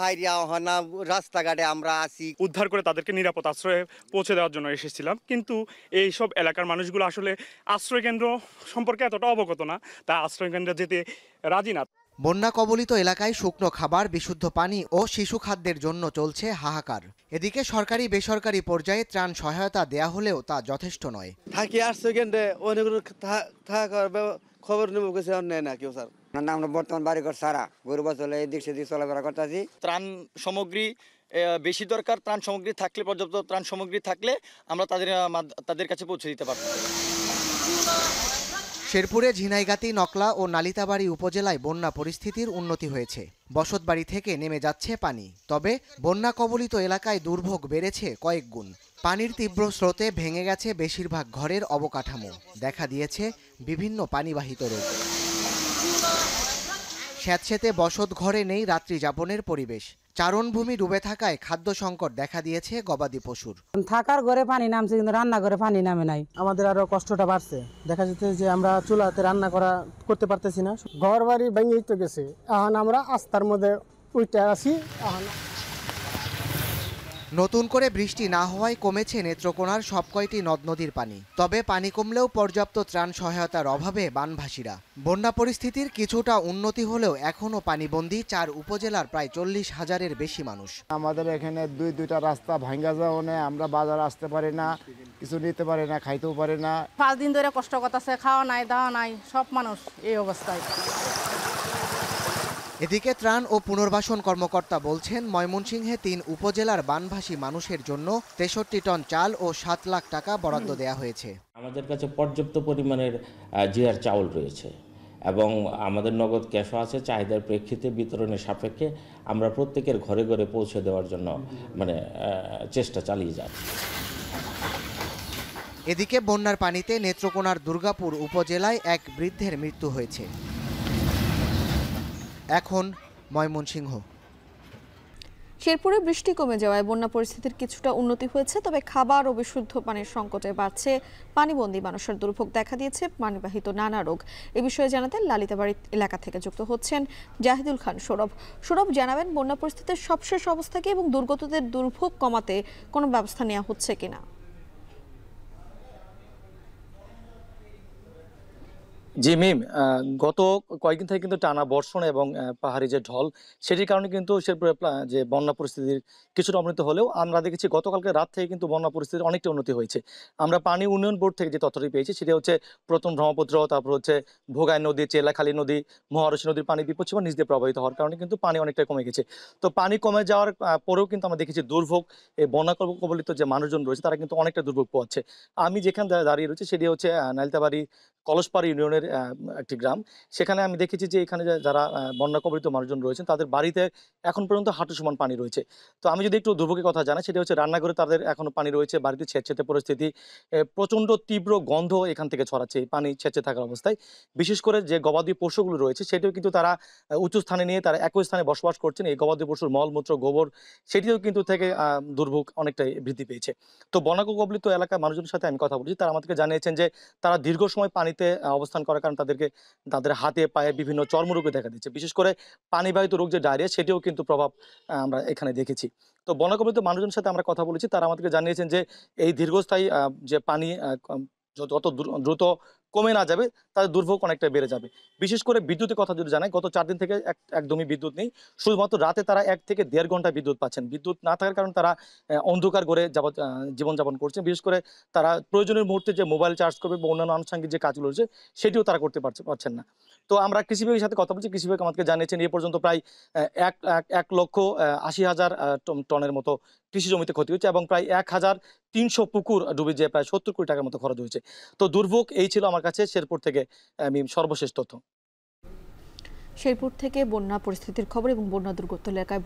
হাইরিয়া হনা রাস্তাঘাটে আমরা আছি। উদ্ধার করে তাদেরকে নিরাপদ আশ্রয়ে পৌঁছে দেওয়ার জন্য এসেছিলাম, কিন্তু এই সব এলাকার মানুষগুলো আসলে আশ্রয় কেন্দ্র সম্পর্কে এতটা অবগত না, তাই আশ্রয় কেন্দ্রে যেতে রাজি না। বন্যা কবলিত এলাকায় শুকনো খাবার, বিশুদ্ধ পানি ও শিশু খাদ্যের জন্য চলছে হাহাকার। এদিকে সরকারি বেসরকারি পর্যায়ে ত্রাণ সহায়তা দেয়া হলেও তা যথেষ্ট নয়। থাকি আশ্রয় কেন্দ্রে অনেক থাকার খবর নেব গেছে, নেয় না কেউ স্যার। আমরা বর্তমান বাড়িঘর সারা গরু বাছলে এদিক সেদিক চলাফেরা করতেছি। ত্রাণ সামগ্রী বেশি দরকার ত্রাণ সামগ্রী থাকলে, পর্যাপ্ত ত্রাণ সামগ্রী থাকলে আমরা তাদের কাছে পৌঁছে দিতে পারব। শেরপুরে ঝিনাইগাতি, নকলা ও নালিতাবাড়ী উপজেলায় বন্যা পরিস্থিতির উন্নতি হয়েছে। বসতবাড়ি থেকে নেমে যাচ্ছে পানি, তবে বন্যা কবলিত এলাকায় দুর্ভোগ বেড়েছে কয়েক গুণ। পানির তীব্র স্রোতে ভেঙে গেছে বেশিরভাগ ঘরের অবকাঠামো, দেখা দিয়েছে বিভিন্ন পানিবাহিত রোগ। স্যাঁতসেঁতে বসত ঘরে নেই রাত্রি যাপনের পরিবেশ। চারণভূমি ডুবে থাকায় খাদ্য সংকট দেখা দিয়েছে গবাদি পশুর। থাকার ঘরে পানি নামছে কিন্তু রান্নাঘরে পানি নামে নাই। আমাদের আরো কষ্টটা বাড়ছে, দেখা যাচ্ছে যে আমরা চুলাতে রান্না করতে পারতেছি না। ঘর বাড়ি ভেঙেই তো গেছে, এখন আমরা আস্থার মধ্যে উঠে আসি। নতুন করে বৃষ্টি না হওয়ায় কমেছে নেত্রকোনার সব কয়টি নদ নদীর পানি, তবে পানি কমলেও পর্যাপ্ত ত্রাণ সহায়তার অভাবে বানভাসীরা। বন্যা পরিস্থিতির কিছুটা উন্নতি হলেও এখনও পানিবন্দী 4 উপজেলার প্রায় 40,000-এর বেশি মানুষ। আমাদের এখানে দুইটা রাস্তা ভাঙ্গা যাওয়া, আমরা বাজার আসতে পারি না, কিছু নিতে পারি না, খাইতেও পারি না। 5 দিন ধরে কষ্ট করতেছে, খাওয়া নাই দাওয়া নাই, সব মানুষ এই অবস্থায়। এদিকে ত্রাণ ও পুনর্বাসন কর্মকর্তা বলছেন, ময়মনসিংহে 3 উপজেলার বানভাসী মানুষের জন্য 63 টন চাল ও 7 লাখ টাকা বরাদ্দ দেওয়া হয়েছে। আমাদের কাছে পর্যাপ্ত পরিমাণের জিআর চাউল রয়েছে এবং আমাদের নগদ ক্যাশও আছে। চাহিদার প্রেক্ষিতে বিতরণের সাপেক্ষে আমরা প্রত্যেকের ঘরে ঘরে পৌঁছে দেওয়ার জন্য চেষ্টা চালিয়ে যাচ্ছি। এদিকে বন্যার পানিতে নেত্রকোনার দুর্গাপুর উপজেলায় এক বৃদ্ধের মৃত্যু হয়েছে। এখন ময়মনসিংহ। শেরপুরে বৃষ্টি কমে যাওয়ায় বন্যা পরিস্থিতির কিছুটা উন্নতি হয়েছে, তবে খাবার ও বিশুদ্ধ পানির সংকটে বাড়ছে পানিবন্দী মানুষের দুর্ভোগ, দেখা দিয়েছে পানিবাহিত নানা রোগ। এ বিষয়ে জানাতে লালিতাবাড়ি এলাকা থেকে যুক্ত হচ্ছেন জাহিদুল খান সৌরভ। সৌরভ, জানাবেন বন্যা পরিস্থিতির সবশেষ অবস্থা কি এবং দুর্গতদের দুর্ভোগ কমাতে কোনো ব্যবস্থা নেওয়া হচ্ছে কিনা? জি মিম, গত কয়েকদিন থেকে কিন্তু টানা বর্ষণ এবং পাহাড়ি যে ঢল, সেটির কারণে কিন্তু যে বন্যা পরিস্থিতির কিছুটা অবনতি হলেও আমরা দেখেছি গতকালকে রাত থেকে কিন্তু বন্যা পরিস্থিতির অনেকটা উন্নতি হয়েছে। আমরা পানি উন্নয়ন বোর্ড থেকে যে তথ্যটি পেয়েছি সেটা হচ্ছে প্রথম ব্রহ্মপুত্র, তারপর হচ্ছে ভোগাই নদী, চেলাখালী নদী, মহারশী নদীর পানি বিপদসীমা নিচ দিয়ে প্রবাহিত হওয়ার কারণে কিন্তু পানি অনেকটা কমে গেছে। তো পানি কমে যাওয়ার পরেও কিন্তু আমরা দেখেছি দুর্ভোগ, এই বন্যা কবলিত যে মানুষজন রয়েছে তারা কিন্তু অনেকটা দুর্ভোগ পাচ্ছে। আমি যেখানে দাঁড়িয়ে রয়েছে সেটি হচ্ছে নালিতাবাড়ি কলসপাড়ি ইউনিয়নের একটি গ্রাম। সেখানে আমি দেখেছি যে এখানে যারা বন্যা কবলিত মানুষজন রয়েছেন তাদের বাড়িতে এখন পর্যন্ত হাঁটু সমান পানি রয়েছে। তো আমি যদি একটু দুর্ভোগের কথা জানাই, সেটা হচ্ছে রান্নাঘরে তাদের এখনো পানি রয়েছে, বাড়িতে ছেঁচেতে পরিস্থিতি, প্রচণ্ড তীব্র গন্ধ এখান থেকে ছড়াচ্ছে এই পানি ছেঁচে থাকার অবস্থায়। বিশেষ করে যে গবাদি পশুগুলো রয়েছে সেটিও কিন্তু তারা উঁচু স্থানে নিয়ে তারা একই স্থানে বসবাস করছেন। এই গবাদি পশুর মলমূত্র, গোবর সেটিও কিন্তু থেকে দুর্ভোগ অনেকটাই বৃদ্ধি পেয়েছে। তো বন্যা কবলিত এলাকার মানুষজনের সাথে আমি কথা বলেছি, তারা আমাদেরকে জানিয়েছেন যে তারা দীর্ঘ সময় পানিতে অবস্থান করার কারণে তাদের হাতে পায়ে বিভিন্ন চর্মরোগে দেখা দিচ্ছে। বিশেষ করে পানিবাহিত রোগ যে ডায়রিয়া, সেটিও কিন্তু প্রভাব আমরা এখানে দেখেছি। তো বন্যা কবলিত মানুষজনের সাথে আমরা কথা বলেছি, তারা আমাদেরকে জানিয়েছেন যে এই দীর্ঘস্থায়ী যে পানি যত দ্রুত কমে না যাবে তাদের দুর্ভোগ অনেকটা বেড়ে যাবে। বিশেষ করে বিদ্যুতের কথা যদি জানাই, গত 4 দিন থেকে একদমই বিদ্যুৎ নেই। শুধুমাত্র রাতে তারা 1 থেকে 1.5 ঘন্টা বিদ্যুৎ পাচ্ছেন। বিদ্যুৎ না থাকার কারণে তারা অন্ধকার করে জীবনযাপন করছেন। বিশেষ করে তারা প্রয়োজনের মুহূর্তে যে মোবাইল চার্জ করবে বা অন্যান্য আনুষঙ্গিক যে কাজগুলো রয়েছে সেটিও তারা করতে পারছেন না। তো আমরা কৃষি বিভাগের সাথে কথা বলছি, কৃষি বিভাগ আমাদেরকে জানিয়েছেন এ পর্যন্ত প্রায় 1,80,000 টনের মতো কৃষি জমিতে ক্ষতি হয়েছে এবং প্রায় 1,300 পুকুর ডুবে যেয়ে প্রায় 70 কোটি টাকার মতো খরচ হয়েছে। তো দুর্ভোগ এই ছিল আমার কাছে শেরপুর থেকে আমি সর্বশেষ তথ্য। শেরপুর থেকে বন্যা পরিস্থিতির খবর এবং বন্যা দুর্গত এলাকায়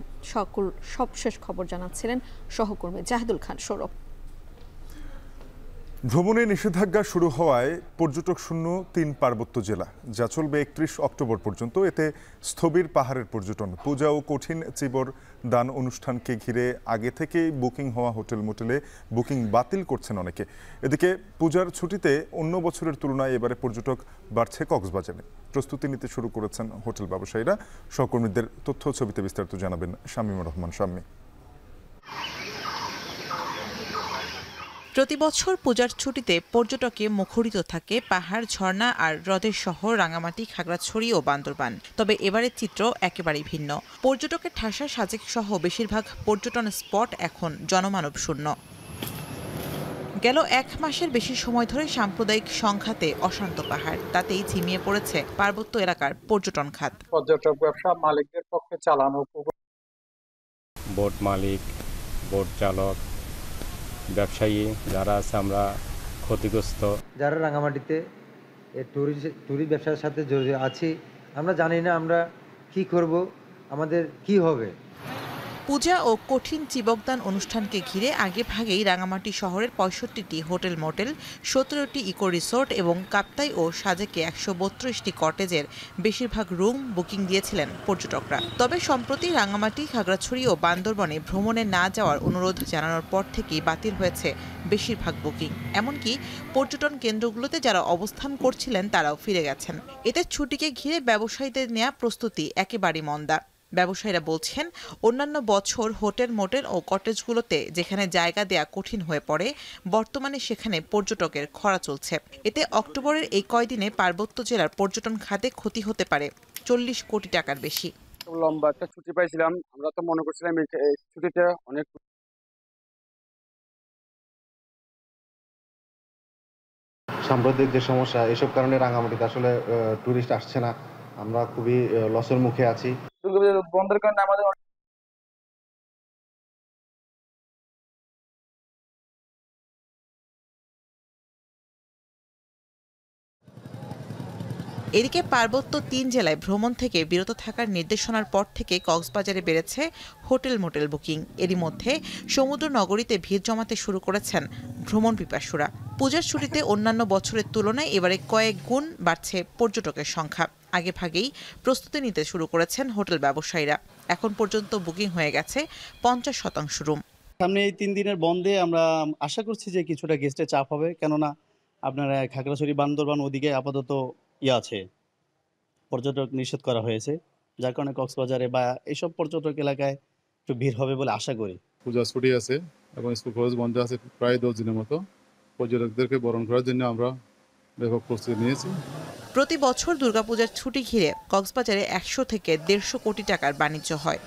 সবশেষ খবর জানাচ্ছিলেন সহকর্মী জাহিদুল খান সৌরভ। ভ্রমণে নিষেধাজ্ঞা শুরু হওয়ায় পর্যটক শূন্য 3 পার্বত্য জেলা, যা চলবে 31 অক্টোবর পর্যন্ত। এতে স্থবির পাহাড়ের পর্যটন। পূজা ও কঠিন চিবর দান অনুষ্ঠানকে ঘিরে আগে থেকেই বুকিং হওয়া হোটেল মোটেলে বুকিং বাতিল করছেন অনেকে। এদিকে পূজার ছুটিতে অন্য বছরের তুলনায় এবারে পর্যটক বাড়ছে কক্সবাজারে। প্রস্তুতি নিতে শুরু করেছেন হোটেল ব্যবসায়ীরা। সহকর্মীদের তথ্য ছবিতে বিস্তারিত জানাবেন শামীমুর রহমান শাম্মী। প্রতি বছর পূজার ছুটিতে পর্যটকে মুখরিত থাকে পাহাড়, ঝর্ণা আর হ্রদের শহর রাঙামাটি, খাগড়াছড়ি ও বান্দরবান। তবে এবারের চিত্র একেবারেই ভিন্ন। পর্যটকের ঠাসা সাজেক সহ বেশিরভাগ পর্যটন স্পট এখন জনমানব শূন্য। গেল 1 মাসের বেশি সময় ধরে সাম্প্রদায়িক সংঘাতে অশান্ত পাহাড়, তাতেই ঝিমিয়ে পড়েছে পার্বত্য এলাকার পর্যটন খাত। পর্যটক ব্যবসা মালিকদের পক্ষে চালানো বোট মালিক, বোট চালক, ব্যবসায়ী যারা আছে আমরা ক্ষতিগ্রস্ত। যারা রাঙামাটিতে ট্যুরিস্ট ব্যবসার সাথে জড়িত আছি, আমরা জানি না আমরা কি করব, আমাদের কি হবে। পূজা ও কঠিন চিবকদান অনুষ্ঠানকে ঘিরে আগে ভাগেই রাঙামাটি শহরের ৬৫টি হোটেল মোটেল, ১৭টি ইকো রিসোর্ট এবং কাপ্তাই ও সাজেকে ১৩২টি কটেজের বেশিরভাগ রুম বুকিং দিয়েছিলেন পর্যটকরা। তবে সম্প্রতি রাঙামাটি, খাগড়াছড়ি ও বান্দরবনে ভ্রমণে না যাওয়ার অনুরোধ জানানোর পর থেকেই বাতিল হয়েছে বেশিরভাগ বুকিং। এমনকি পর্যটন কেন্দ্রগুলোতে যারা অবস্থান করছিলেন তারাও ফিরে গেছেন। এতে ছুটিকে ঘিরে ব্যবসায়ীদের নেওয়া প্রস্তুতি একেবারেই মন্দা। ব্যবসায়ীরা বলছেন, অন্যান্য বছর হোটেল মোটেল ও কটেজগুলোতে যেখানে জায়গা দেয়া কঠিন হয়ে পড়ে, বর্তমানে সেখানে পর্যটকের খরা চলছে। এতে অক্টোবরের এই কয়দিনে পার্বত্য জেলার পর্যটন খাতে ক্ষতি হতে পারে ৪০ কোটি টাকার বেশি। লম্বা একটা ছুটি পাইছিলাম, আমরা তো মনে করছিলাম এই ছুটিতে অনেক সাম্প্রতিক যে সমস্যা, এসব কারণে রাঙামাটিতে আসলে টুরিস্ট আসছে না। আমরা খুবই লসের মুখে আছি। বন্ধের কারণে আমাদের এদিকে পার্বত্য ৩ জেলায় ভ্রমণ থেকে বিরত থাকার নির্দেশনার পর থেকে কক্সবাজারে বেড়েছে হোটেল মোটেল বুকিং। এরই মধ্যে সমুদ্র নগরীতে ভিড় জমাতে শুরু করেছেন ভ্রমণ পিপাসুরা। পূজার ছুটিতে অন্যান্য বছরের তুলনায় এবারে কয়েক গুণ বাড়ছে পর্যটকের সংখ্যা। আগে ভাগেই প্রস্তুতি নিতে শুরু করেছেন হোটেল ব্যবসায়ীরা। এখন পর্যন্ত বুকিং হয়ে গেছে ৫০% রুম। সামনে এই ৩ দিনের বন্ধে আমরা আশা করছি যে কিছুটা গেস্টের চাপ হবে, কেননা আপনারা খাগড়াছড়ি, বান্দরবান ওদিকে আপাতত আছে, পর্যটক নিষেধ করা হয়েছে, যার কারণে কক্সবাজারে বা এইসব পর্যটক এলাকায় একটু ভিড় হবে বলে আশা করি। পূজা ছুটি আছে এবং স্কুল কলেজ বন্ধ আছে প্রায় 10 দিনের মতো। পর্যটকদেরকে বরণ করার জন্য আমরা ব্যাপক প্রস্তুতি নিয়েছি। প্রতি বছর দুর্গাপূজার ছুটি ঘিরে কক্সবাজারে ১০০ থেকে ১৫০ কোটি টাকার বাণিজ্য হয়।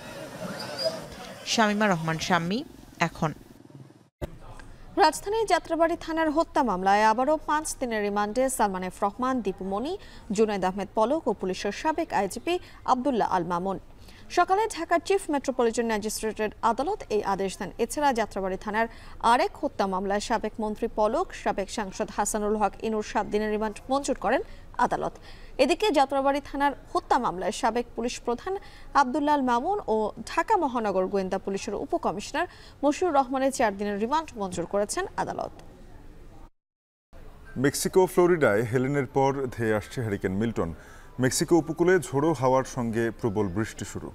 শামিমা রহমান শাম্মী, এখন। রাজধানীর যাত্রাবাড়ী থানার হত্যা মামলায় আবারও 5 দিনের রিমান্ডে সালমান এফ রহমান, দীপু মনি, জুনায়েদ আহমেদ পলক ও পুলিশের সাবেক আইজিপি আব্দুল্লাহ আল মামুন। সকালে ঢাকার চিফ মেট্রোপলিটন ম্যাজিস্ট্রেটের আদালত এই আদেশ দেন। এছাড়া যাত্রাবাড়ী থানার আরেক হত্যা মামলায় সাবেক মন্ত্রী পলক, সাবেক সাংসদ হাসানুল হক ইনুর 7 দিনের রিমান্ড মঞ্জুর করেন আদালত। এদিকে যাত্রাবাড়ী থানার হত্যা মামলায় সাবেক পুলিশ প্রধান আব্দুল্লাহ আল মামুন ও ঢাকা মহানগর গোয়েন্দা পুলিশের উপকমিশনার মশিউর রহমানের 4 দিনের রিমান্ড মঞ্জুর করেছেন আদালত। মেক্সিকো ফ্লোরিডায় হেলেনের পর ধেয়ে আসছে হ্যারিকেন মিল্টন। মেক্সিকো উপকূলে ঝোড়ো হাওয়ার সঙ্গে প্রবল বৃষ্টি শুরু।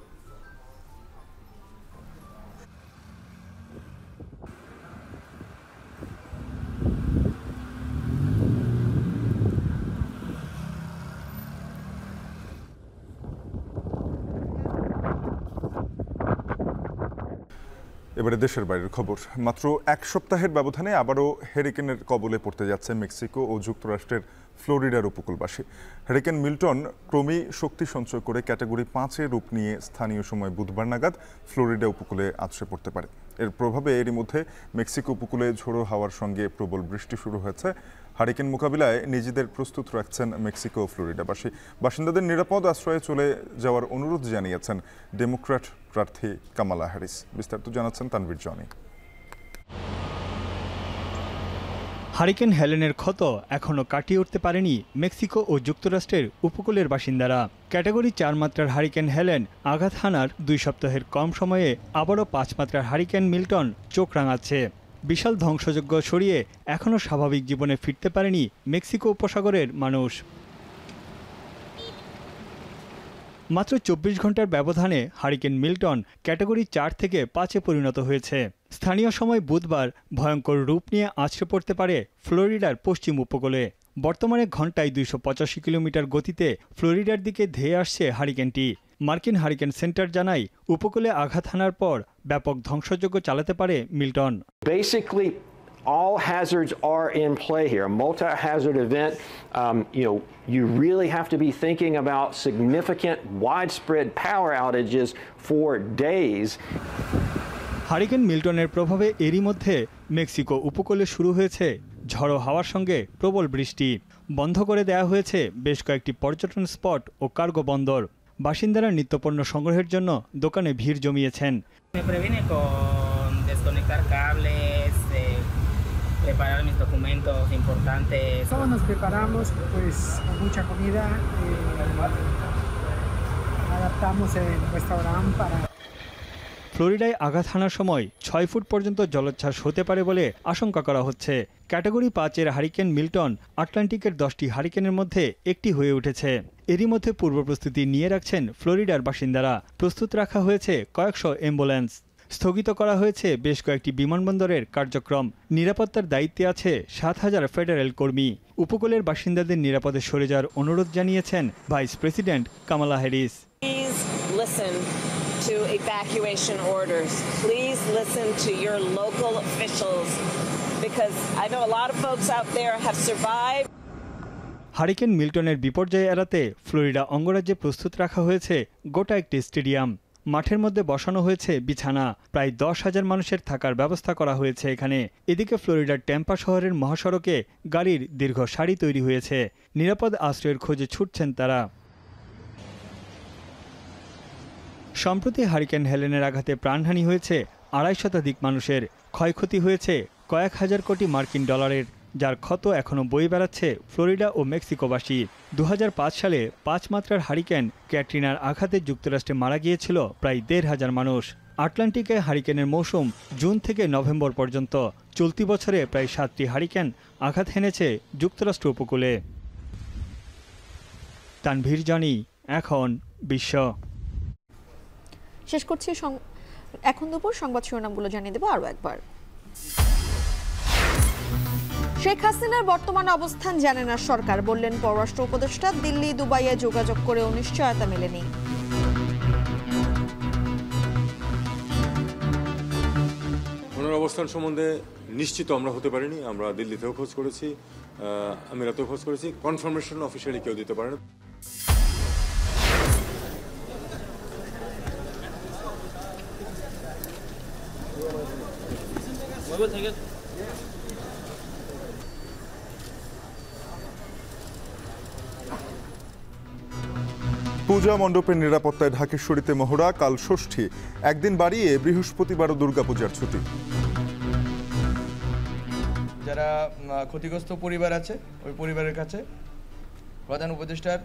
এবারে দেশের বাইরের খবর। মাত্র 1 সপ্তাহের ব্যবধানে আবারও হ্যারিকেনের কবলে পড়তে যাচ্ছে মেক্সিকো ও যুক্তরাষ্ট্রের ফ্লোরিডার উপকূলবাসী। হ্যারিকেন মিল্টন ক্রমেই শক্তি সঞ্চয় করে ক্যাটাগরি 5-এ রূপ নিয়ে স্থানীয় সময় বুধবার নাগাদ ফ্লোরিডা উপকূলে আছড়ে পড়তে পারে। এর প্রভাবে এরই মধ্যে মেক্সিকো উপকূলে ঝোড়ো হাওয়ার সঙ্গে প্রবল বৃষ্টি শুরু হয়েছে। হারিকেন মোকাবিলায় নিজেদের প্রস্তুত রাখছেন মেক্সিকো ও ফ্লোরিডাবাসী। বাসিন্দাদের নিরাপদ আশ্রয়ে চলে যাওয়ার অনুরোধ জানিয়েছেন ডেমোক্র্যাট প্রার্থী কামালা হ্যারিস। বিস্তারিত জানাচ্ছেন তানভীর জনি। হারিকেন হেলেনের ক্ষত এখনও কাটিয়ে উঠতে পারেনি মেক্সিকো ও যুক্তরাষ্ট্রের উপকূলের বাসিন্দারা। ক্যাটাগরি 4 মাত্রার হারিকেন হেলেন আঘাত হানার 2 সপ্তাহের কম সময়ে আবারও 5 মাত্রার হারিকেন মিল্টন চোখ রাঙাচ্ছে। বিশাল ধ্বংসযজ্ঞ সরিয়ে এখনও স্বাভাবিক জীবনে ফিরতে পারেনি মেক্সিকো উপসাগরের মানুষ। মাত্র 24 ঘন্টার ব্যবধানে হারিকেন মিল্টন ক্যাটাগরি 4 থেকে 5-এ পরিণত হয়েছে। স্থানীয় সময় বুধবার ভয়ঙ্কর রূপ নিয়ে আছড়ে পড়তে পারে ফ্লোরিডার পশ্চিম উপকূলে। বর্তমানে ঘন্টায় 285 কিলোমিটার গতিতে ফ্লোরিডার দিকে ধেয়ে আসছে হারিকেনটি। মার্কিন হারিকেন সেন্টার জানায় উপকূলে আঘাত হানার পর ব্যাপক ধ্বংসযজ্ঞ চালাতে পারে Milton. All hazards are in play here. A multi-hazard event, you really have to be thinking about significant, widespread power outages for days. Hurricane মিল্টনের প্রভাবে এরই মধ্যে মেক্সিকো উপকূলে শুরু হয়েছে ঝড়ো হাওয়ার সঙ্গে প্রবল বৃষ্টি। বন্ধ করে দেওয়া হয়েছে বেশ কয়েকটি পর্যটন স্পট ও কার্গো বন্দর। বাসিন্দারা নিত্যপণ্য সংগ্রহের জন্য দোকানে ভিড় জমিয়েছেন। conectar cables, preparar mis documentos importantes. Todos nos preparamos pues con mucha comida, adaptamos el restaurante para ফ্লোরিডায় আঘাত হানার সময় 6 ফুট পর্যন্ত জলোচ্ছ্বাস হতে পারে বলে আশঙ্কা করা হচ্ছে। ক্যাটাগরি 5-এর হারিকেন মিল্টন আটলান্টিকের 10টি হারিকেনের মধ্যে একটি হয়ে উঠেছে। এরই মধ্যে পূর্ব প্রস্তুতি নিয়ে রাখছেন ফ্লোরিডার বাসিন্দারা। প্রস্তুত রাখা হয়েছে কয়েকশো অ্যাম্বুলেন্স। স্থগিত করা হয়েছে বেশ কয়েকটি বিমানবন্দরের কার্যক্রম। নিরাপত্তার দায়িত্বে আছে 7,000 ফেডারেল কর্মী। উপকূলের বাসিন্দাদের নিরাপদে সরে যাওয়ার অনুরোধ জানিয়েছেন vice president Kamala Harris. To evacuation orders. Please listen to your local officials because I know a lot of folks out there have survived. Hurricane মিল্টনের বিপর্যয় এড়াতে ফ্লোরিডা অঙ্গরাজ্যে প্রস্তুত রাখা হয়েছে গোটা একটি স্টেডিয়াম। মাঠের মধ্যে বসানো হয়েছে বিছানা। প্রায় 10,000 মানুষের থাকার ব্যবস্থা করা হয়েছে এখানে। এদিকে ফ্লোরিডার ট্যাম্পা শহরের মহাসড়কে গাড়ির দীর্ঘ সারি তৈরি হয়েছে। নিরাপদ আশ্রয়ের খোঁজে ছুটছেন তারা। সম্প্রতি হারিকেন হেলেনের আঘাতে প্রাণহানি হয়েছে 250 শতাধিক মানুষের। ক্ষয়ক্ষতি হয়েছে কয়েক হাজার কোটি মার্কিন ডলারের, যার ক্ষত এখনও বয়ে বেড়াচ্ছে ফ্লোরিডা ও মেক্সিকোবাসী। 2005 সালে 5 মাত্রার হারিকেন ক্যাটরিনার আঘাতে যুক্তরাষ্ট্রে মারা গিয়েছিল প্রায় 1,500 মানুষ। আটলান্টিকে হারিকেনের মৌসুম জুন থেকে নভেম্বর পর্যন্ত। চলতি বছরে প্রায় 7টি হারিকেন আঘাত হেনেছে যুক্তরাষ্ট্র উপকূলে। তানভীর জানি, এখন বিশ্ব। শেষ করছি এখন দুপুর সংবাদ শিরোনামগুলো জানিয়ে দেব আরো একবার। শেখ হাসিনার বর্তমান অবস্থান জানে না সরকার, বললেন পররাষ্ট্র উপদেষ্টা। দিল্লি দুবাইয়ে যোগাযোগ করেও নিশ্চয়তা মেলেনি। ওনার অবস্থান সম্বন্ধে নিশ্চিত আমরা হতে পারিনি। আমরা দিল্লিতেও খোঁজ করেছি, আমিরাতেও খোঁজ করেছি, কনফার্মেশন অফিসিয়ালি কেউ দিতে পারে না। পূজা মণ্ডপের নিরাপত্তায় ঢাকেশ্বরীতে মহড়া। কাল ষষ্ঠী, একদিন বাড়িয়ে বৃহস্পতিবারও দুর্গাপূজার ছুটি। যারা ক্ষতিগ্রস্ত পরিবার আছে ওই পরিবারের কাছে প্রধান উপদেষ্টার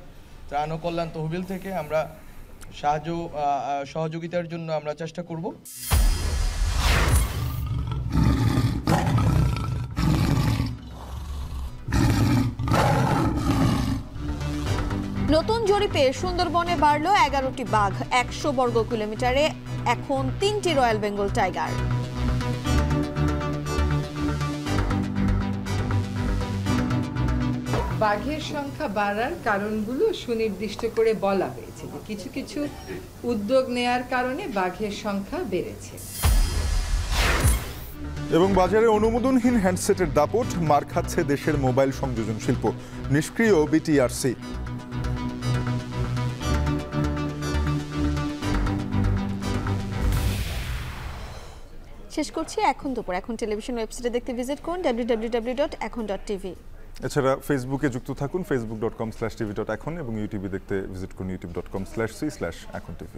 ত্রাণ ও কল্যাণ তহবিল থেকে আমরা সহযোগিতার জন্য আমরা চেষ্টা করব। নতুন জরিপে সুন্দরবনে বাড়ল 11টি বাঘ। 100 বর্গ কিলোমিটারে এখন 3টি রয়্যাল বেঙ্গল টাইগার। বাঘের সংখ্যা বাড়ার কারণগুলো সুনির্দিষ্ট করে বলা হয়েছে যে কিছু কিছু উদ্যোগ নেয়ার কারণে বাঘের সংখ্যা বেড়েছে। এবং বাজারে অনুমোদনহীন হ্যান্ডসেটের দাপট, মার খাচ্ছে দেশের মোবাইল সংযোজন শিল্প। নিষ্ক্রিয় বিটিআরসি। শেষ করছি এখন দুপুর। এখন টেলিভিশন ওয়েবসাইটে দেখতে ভিজিট করুন www.ekhon.tv। এছাড়া ফেসবুকে যুক্ত থাকুন facebook.com/tv.ekhon এবং ইউটিউবে দেখতে ভিজিট করুন youtube.com/c/ekhon tv।